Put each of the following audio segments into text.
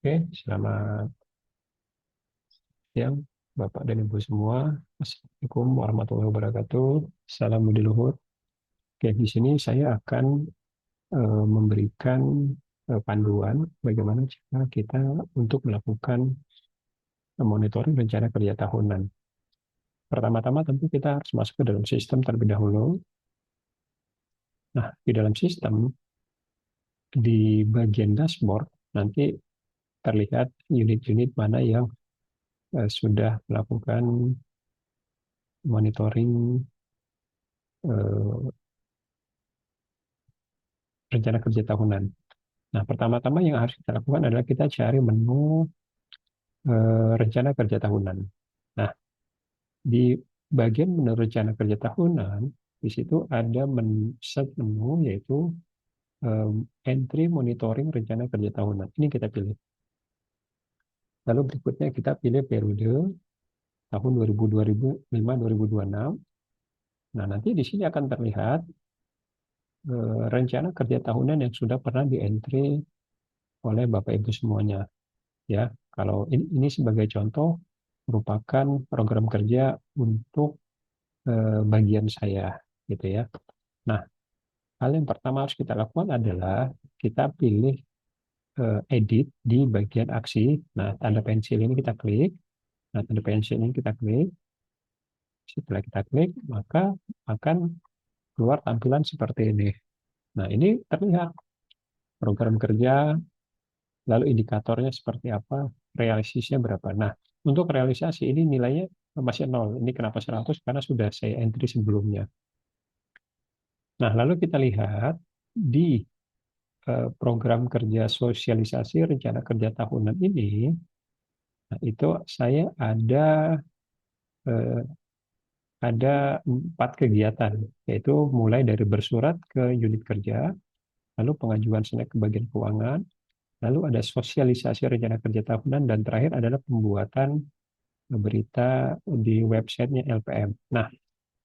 Oke, selamat siang Bapak dan Ibu semua. Assalamualaikum warahmatullahi wabarakatuh. Salam Budi Luhur. Oke, di sini saya akan memberikan panduan bagaimana cara kita untuk melakukan monitoring rencana kerja tahunan. Pertama-tama tentu kita harus masuk ke dalam sistem terlebih dahulu. Nah, di dalam sistem, di bagian dashboard, nanti terlihat unit-unit mana yang sudah melakukan monitoring eh, rencana kerja tahunan. Nah, pertama-tama yang harus kita lakukan adalah kita cari menu rencana kerja tahunan. Nah, di bagian menu rencana kerja tahunan, di situ ada set menu yaitu entry monitoring rencana kerja tahunan. Ini kita pilih. Lalu berikutnya kita pilih periode tahun 2005-2026. Nah, nanti di sini akan terlihat rencana kerja tahunan yang sudah pernah di-entry oleh Bapak Ibu semuanya. Ya, kalau ini sebagai contoh merupakan program kerja untuk bagian saya, gitu ya. Nah, hal yang pertama harus kita lakukan adalah kita pilih edit di bagian aksi. Nah, tanda pensil ini kita klik. Nah, tanda pensil ini kita klik. Setelah kita klik, maka akan keluar tampilan seperti ini. Nah, ini terlihat program kerja, lalu indikatornya seperti apa, realisasinya berapa. Nah, untuk realisasi ini nilainya masih nol. Ini kenapa 100? Karena sudah saya entry sebelumnya. Nah, lalu kita lihat di program kerja sosialisasi rencana kerja tahunan ini, nah itu saya eh, ada 4 kegiatan, yaitu mulai dari bersurat ke unit kerja, lalu pengajuan snack ke bagian keuangan, lalu ada sosialisasi rencana kerja tahunan, dan terakhir adalah pembuatan berita di websitenya LPM. Nah,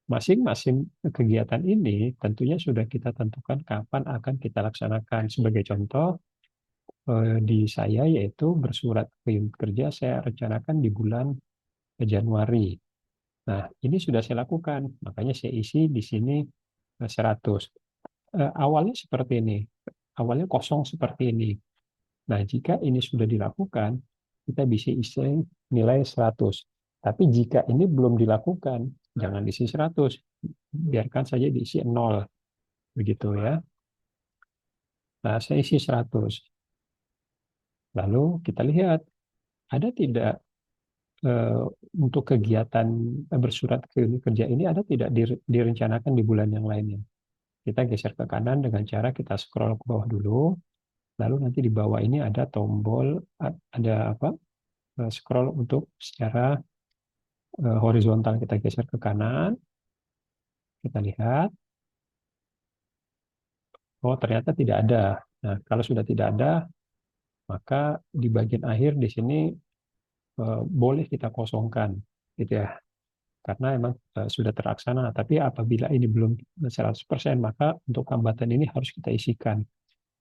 masing-masing kegiatan ini tentunya sudah kita tentukan kapan akan kita laksanakan. Sebagai contoh, di saya yaitu bersurat ke unit kerja saya rencanakan di bulan Januari. Nah, ini sudah saya lakukan, makanya saya isi di sini 100. Awalnya seperti ini, awalnya kosong seperti ini. Nah, jika ini sudah dilakukan, kita bisa isi nilai 100. Tapi jika ini belum dilakukan, jangan isi 100, biarkan saja diisi 0, begitu ya. Nah, saya isi 100. Lalu kita lihat, ada tidak eh, untuk kegiatan bersurat ke kerja ini ada tidak direncanakan di bulan yang lainnya. Kita geser ke kanan dengan cara kita scroll ke bawah dulu, lalu nanti di bawah ini ada tombol, ada apa, scroll untuk secara horizontal, kita geser ke kanan, kita lihat, oh ternyata tidak ada. Nah, kalau sudah tidak ada, maka di bagian akhir di sini boleh kita kosongkan, gitu ya. Karena memang sudah terlaksana. Tapi apabila ini belum 100%, maka untuk hambatan ini harus kita isikan.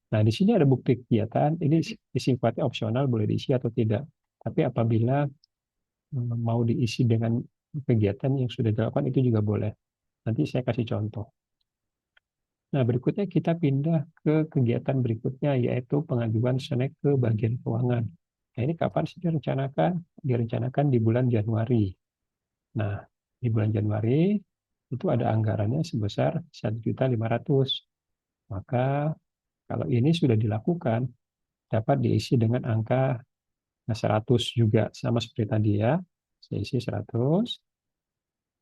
Nah, di sini ada bukti kegiatan, ini sifatnya opsional, boleh diisi atau tidak. Tapi apabila mau diisi dengan kegiatan yang sudah dilakukan, itu juga boleh. Nanti saya kasih contoh. Nah, berikutnya kita pindah ke kegiatan berikutnya, yaitu pengajuan snack ke bagian keuangan. Nah, ini kapan sih direncanakan? Direncanakan di bulan Januari. Nah, di bulan Januari itu ada anggarannya sebesar 1.500.000. Maka kalau ini sudah dilakukan, dapat diisi dengan angka 100 juga, sama seperti tadi ya. Saya isi 100,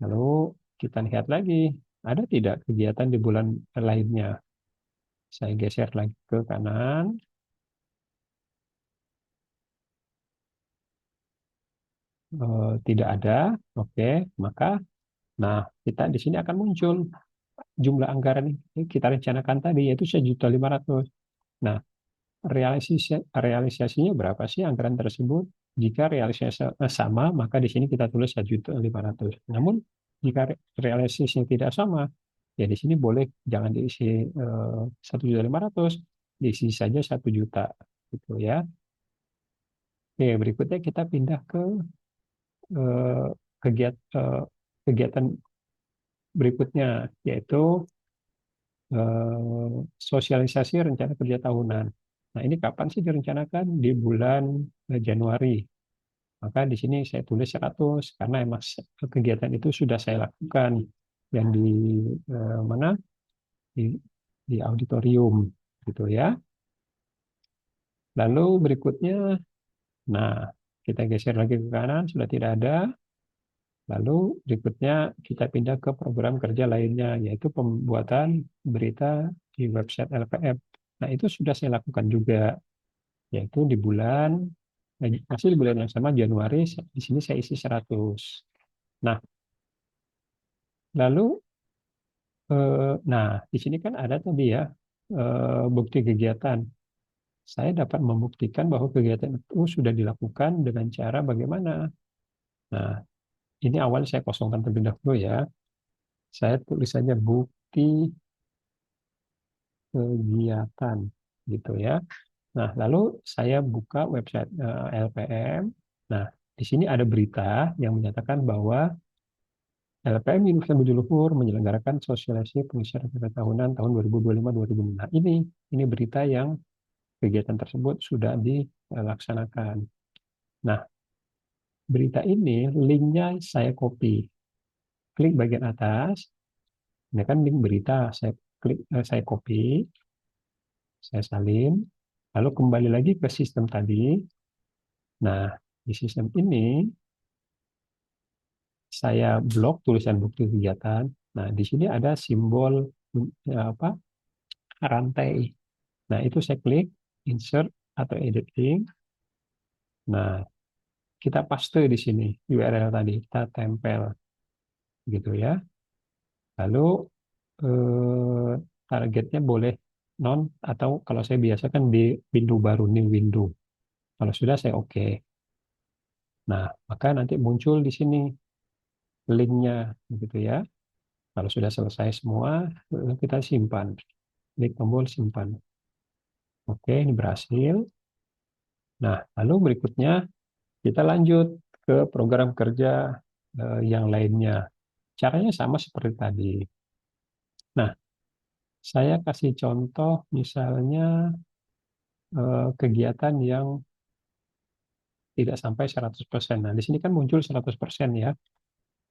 lalu kita lihat lagi, ada tidak kegiatan di bulan lainnya. Saya geser lagi ke kanan, tidak ada, oke, maka nah kita di sini akan muncul jumlah anggaran yang kita rencanakan tadi, yaitu 1.500.000. Nah, realisasinya berapa sih anggaran tersebut? Jika realisasi sama, maka di sini kita tulis 1.500.000. Namun jika realisasinya tidak sama, ya di sini boleh jangan diisi 1.500.000, diisi saja 1 juta, gitu ya. Oke, berikutnya kita pindah ke eh, kegiatan berikutnya, yaitu sosialisasi rencana kerja tahunan. Nah, ini kapan sih direncanakan? Di bulan Januari. Maka di sini saya tulis 100 karena emang kegiatan itu sudah saya lakukan yang di mana? Di auditorium gitu ya. Lalu berikutnya, nah kita geser lagi ke kanan, sudah tidak ada. Lalu berikutnya kita pindah ke program kerja lainnya, yaitu pembuatan berita di website LPM. Nah, itu sudah saya lakukan juga, yaitu di bulan, masih di bulan yang sama, Januari, di sini saya isi 100. Nah, lalu, nah, di sini kan ada tadi ya, bukti kegiatan. Saya dapat membuktikan bahwa kegiatan itu sudah dilakukan dengan cara bagaimana. Nah, ini awal saya kosongkan terlebih dahulu ya. Saya tulis saja bukti kegiatan gitu ya. Nah, lalu saya buka website LPM. Nah, di sini ada berita yang menyatakan bahwa LPM Universitas Budi Luhur menyelenggarakan sosialisasi pengisian kerja tahunan tahun 2025-2026. Nah, ini berita yang kegiatan tersebut sudah dilaksanakan. Nah, berita ini linknya saya copy. Klik bagian atas, ini kan link berita, saya copy, saya salin, lalu kembali lagi ke sistem tadi. Nah, di sistem ini saya blok tulisan bukti kegiatan. Nah, di sini ada simbol apa? Rantai. Nah, itu saya klik insert atau editing. Nah, kita paste di sini URL tadi, kita tempel gitu ya. Lalu targetnya boleh non atau kalau saya biasakan di window baru, new window. Kalau sudah saya oke. Nah, maka nanti muncul di sini linknya gitu ya. Kalau sudah selesai semua, kita simpan. Klik tombol simpan. Oke, ini berhasil. Nah, lalu berikutnya kita lanjut ke program kerja yang lainnya. Caranya sama seperti tadi. Nah, saya kasih contoh misalnya kegiatan yang tidak sampai 100%. Nah, di sini kan muncul 100% ya.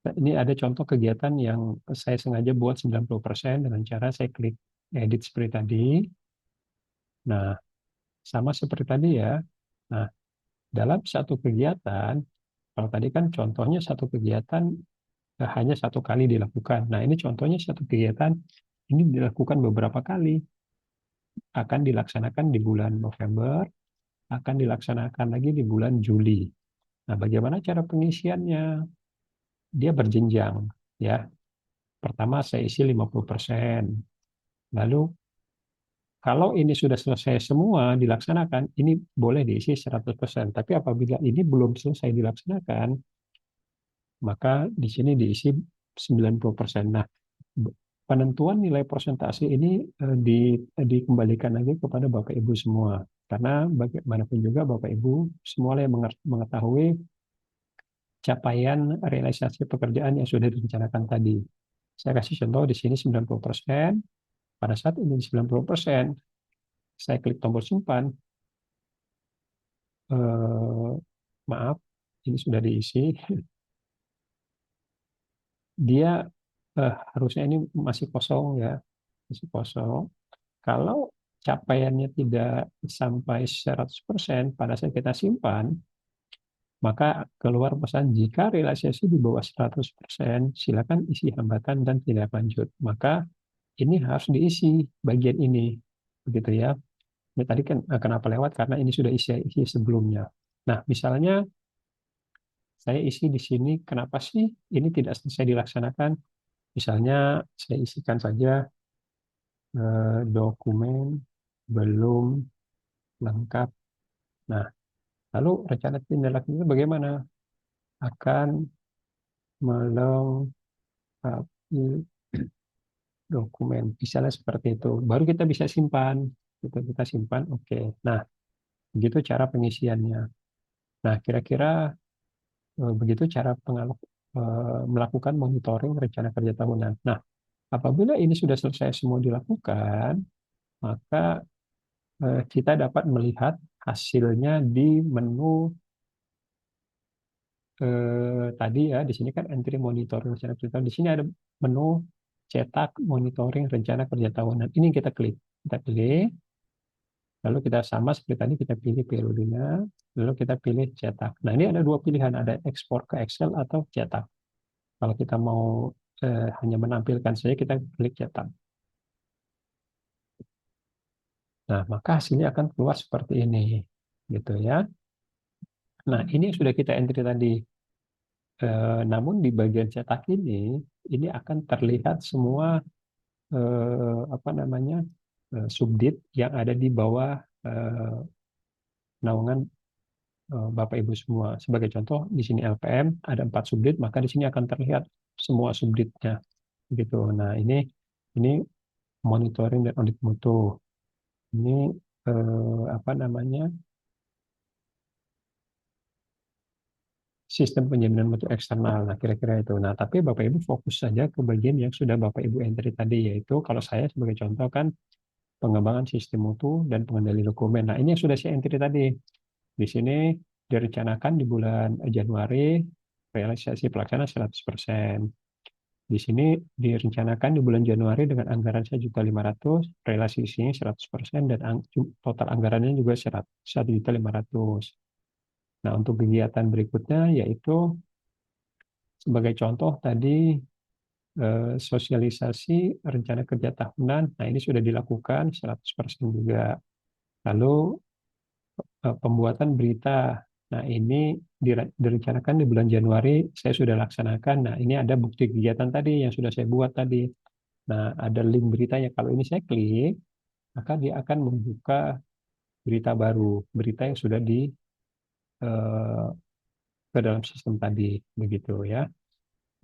Nah, ini ada contoh kegiatan yang saya sengaja buat 90% dengan cara saya klik edit seperti tadi. Nah, sama seperti tadi ya. Nah, dalam satu kegiatan, kalau tadi kan contohnya satu kegiatan hanya satu kali dilakukan. Nah, ini contohnya satu kegiatan ini dilakukan beberapa kali. Akan dilaksanakan di bulan November, akan dilaksanakan lagi di bulan Juli. Nah, bagaimana cara pengisiannya? Dia berjenjang, ya. Pertama saya isi 50%. Lalu kalau ini sudah selesai semua dilaksanakan, ini boleh diisi 100%. Tapi apabila ini belum selesai dilaksanakan, maka di sini diisi 90%. Nah, penentuan nilai persentase ini dikembalikan lagi kepada Bapak Ibu semua. Karena bagaimanapun juga Bapak Ibu semua yang mengetahui capaian realisasi pekerjaan yang sudah direncanakan tadi. Saya kasih contoh di sini 90%. Pada saat ini 90%, saya klik tombol simpan. Eh, maaf, ini sudah diisi. Dia harusnya ini masih kosong ya, masih kosong. Kalau capaiannya tidak sampai 100% pada saat kita simpan, maka keluar pesan jika realisasi di bawah 100%, silakan isi hambatan dan tidak lanjut. Maka ini harus diisi bagian ini, begitu ya. Ini tadi kan kenapa lewat karena ini sudah isi sebelumnya. Nah, misalnya saya isi di sini, kenapa sih ini tidak selesai dilaksanakan? Misalnya saya isikan saja dokumen belum lengkap. Nah, lalu rencana tindak lanjutnya bagaimana? Akan melengkapi dokumen. Misalnya seperti itu. Baru kita bisa simpan. Kita simpan, oke. Nah, begitu cara pengisiannya. Nah, kira-kira begitu cara melakukan monitoring rencana kerja tahunan. Nah, apabila ini sudah selesai semua dilakukan, maka kita dapat melihat hasilnya di menu tadi ya. Di sini kan entry monitoring rencana kerja tahunan. Di sini ada menu cetak monitoring rencana kerja tahunan. Ini kita klik, lalu kita sama seperti tadi kita pilih periodenya, lalu kita pilih cetak. Nah, ini ada dua pilihan, ada ekspor ke Excel atau cetak. Kalau kita mau hanya menampilkan saja, kita klik cetak. Nah, maka hasilnya akan keluar seperti ini, gitu ya. Nah, ini yang sudah kita entry tadi. Namun di bagian cetak ini akan terlihat semua apa namanya subdit yang ada di bawah eh, naungan Bapak Ibu semua. Sebagai contoh, di sini LPM ada 4 subdit, maka di sini akan terlihat semua subditnya, gitu. Nah, ini monitoring dan audit mutu. Ini apa namanya sistem penjaminan mutu eksternal. Nah, kira-kira itu. Nah, tapi Bapak Ibu fokus saja ke bagian yang sudah Bapak Ibu entry tadi, yaitu kalau saya sebagai contoh kan pengembangan sistem mutu dan pengendali dokumen. Nah, ini yang sudah saya entry tadi. Di sini direncanakan di bulan Januari realisasi pelaksana 100%. Di sini direncanakan di bulan Januari dengan anggaran 1.500.000, realisasinya 100%, dan total anggarannya juga 1.500.000. Nah, untuk kegiatan berikutnya yaitu sebagai contoh tadi sosialisasi rencana kerja tahunan. Nah, ini sudah dilakukan 100% juga. Lalu pembuatan berita. Nah, ini direncanakan di bulan Januari, saya sudah laksanakan. Nah, ini ada bukti kegiatan tadi yang sudah saya buat tadi. Nah, ada link beritanya. Kalau ini saya klik, maka dia akan membuka berita baru, berita yang sudah eh, ke dalam sistem tadi, begitu ya.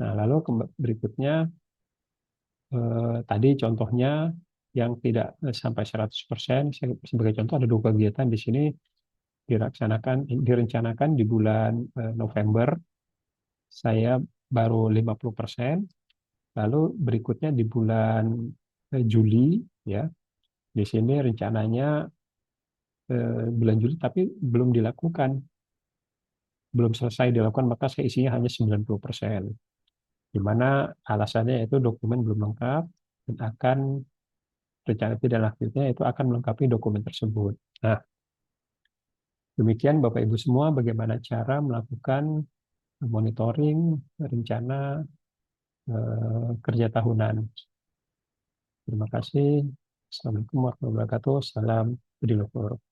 Nah, lalu berikutnya tadi contohnya yang tidak sampai 100%, sebagai contoh ada dua kegiatan di sini direncanakan di bulan November, saya baru 50%, lalu berikutnya di bulan Juli, ya, di sini rencananya bulan Juli tapi belum dilakukan, belum selesai dilakukan, maka saya isinya hanya 90%, di mana alasannya itu dokumen belum lengkap dan akan rencana tidak lanjutnya itu akan melengkapi dokumen tersebut. Nah, demikian Bapak Ibu semua bagaimana cara melakukan monitoring rencana kerja tahunan. Terima kasih. Assalamualaikum warahmatullahi wabarakatuh. Salam Budi Luhur.